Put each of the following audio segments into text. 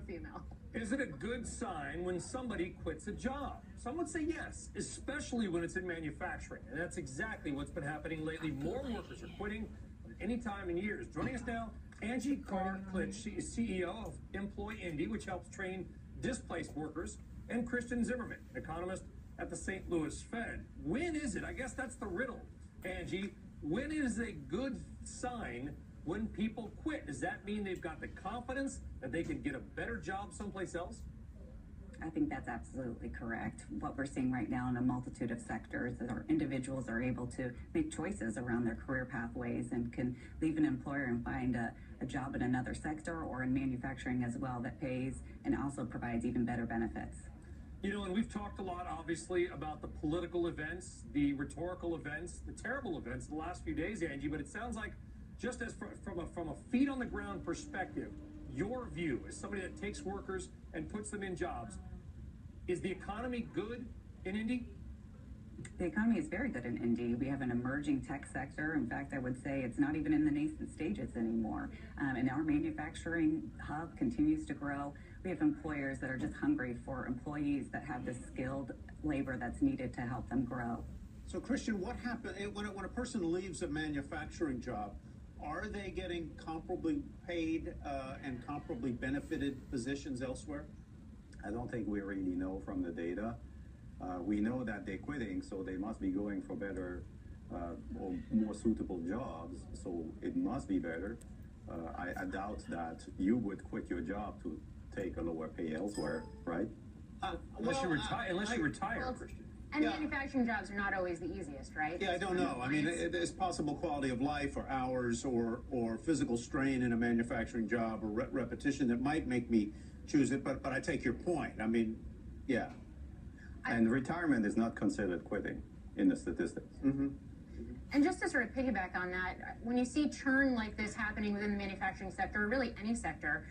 female. Is it a good sign when somebody quits a job? Some would say yes, especially when it's in manufacturing. And that's exactly what's been happening lately. More workers are quitting than any time in years. Joining us now, Angie, Carr, Klitzsch. She is CEO of Employ Indy, which helps train displaced workers, and Christian Zimmerman, an economist at the St. Louis Fed. When is it? I guess that's the riddle. Angie, when is a good sign when people quit? Does that mean they've got the confidence that they can get a better job someplace else? I think that's absolutely correct. What we're seeing right now in a multitude of sectors is our individuals are able to make choices around their career pathways and can leave an employer and find a job in another sector or in manufacturing as well that pays and also provides even better benefits. You know, and we've talked a lot, obviously, about the political events, the rhetorical events, the terrible events the last few days, Angie, but it sounds like just as from a feet on the ground perspective, your view as somebody that takes workers and puts them in jobs, is the economy good in Indy? The economy is very good in Indy. We have an emerging tech sector. In fact, I would say it's not even in the nascent stages anymore. And our manufacturing hub continues to grow. We have employers that are just hungry for employees that have the skilled labor that's needed to help them grow. So, Christian, what happens when a person leaves a manufacturing job? Are they getting comparably paid and comparably benefited positions elsewhere? I don't think we really know from the data. We know that they're quitting, so they must be going for better or more suitable jobs, so it must be better. I doubt that you would quit your job to take a lower pay elsewhere, right? Unless you retire, Christian. And manufacturing jobs are not always the easiest, right? Yeah, I don't know. I mean, there's possible quality of life or hours or physical strain in a manufacturing job or repetition that might make me choose it, but I take your point. I mean, yeah. And retirement is not considered quitting in the statistics. Mm-hmm. And just to sort of piggyback on that, when you see churn like this happening within the manufacturing sector, or really any sector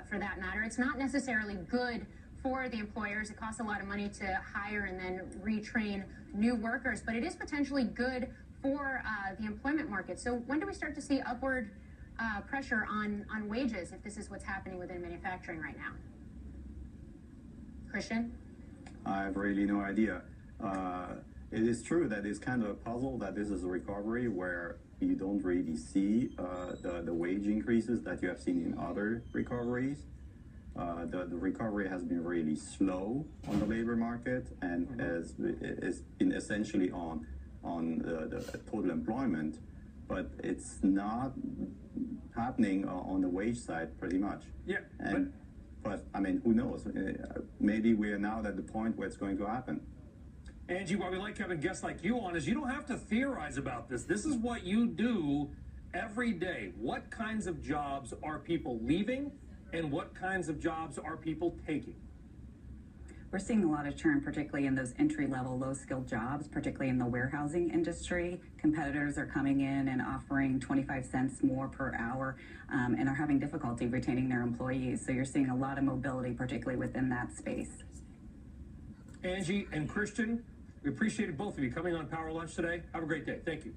for that matter, it's not necessarily good for the employers. It costs a lot of money to hire and then retrain new workers, but it is potentially good for the employment market. So when do we start to see upward pressure on wages if this is what's happening within manufacturing right now? Christian? I have really no idea. It is true that it's kind of a puzzle that this is a recovery where you don't really see the wage increases that you have seen in other recoveries. The recovery has been really slow on the labor market and has been essentially on the total employment, but it's not happening on the wage side pretty much. Yeah. But I mean, who knows? Maybe we are now at the point where it's going to happen. Angie, why we like having guests like you on is you don't have to theorize about this. This is what you do every day. What kinds of jobs are people leaving, and what kinds of jobs are people taking? We're seeing a lot of churn, particularly in those entry-level, low-skilled jobs, particularly in the warehousing industry. Competitors are coming in and offering 25 cents more per hour and are having difficulty retaining their employees. So you're seeing a lot of mobility, particularly within that space. Angie and Christian, we appreciated both of you coming on Power Lunch today. Have a great day. Thank you.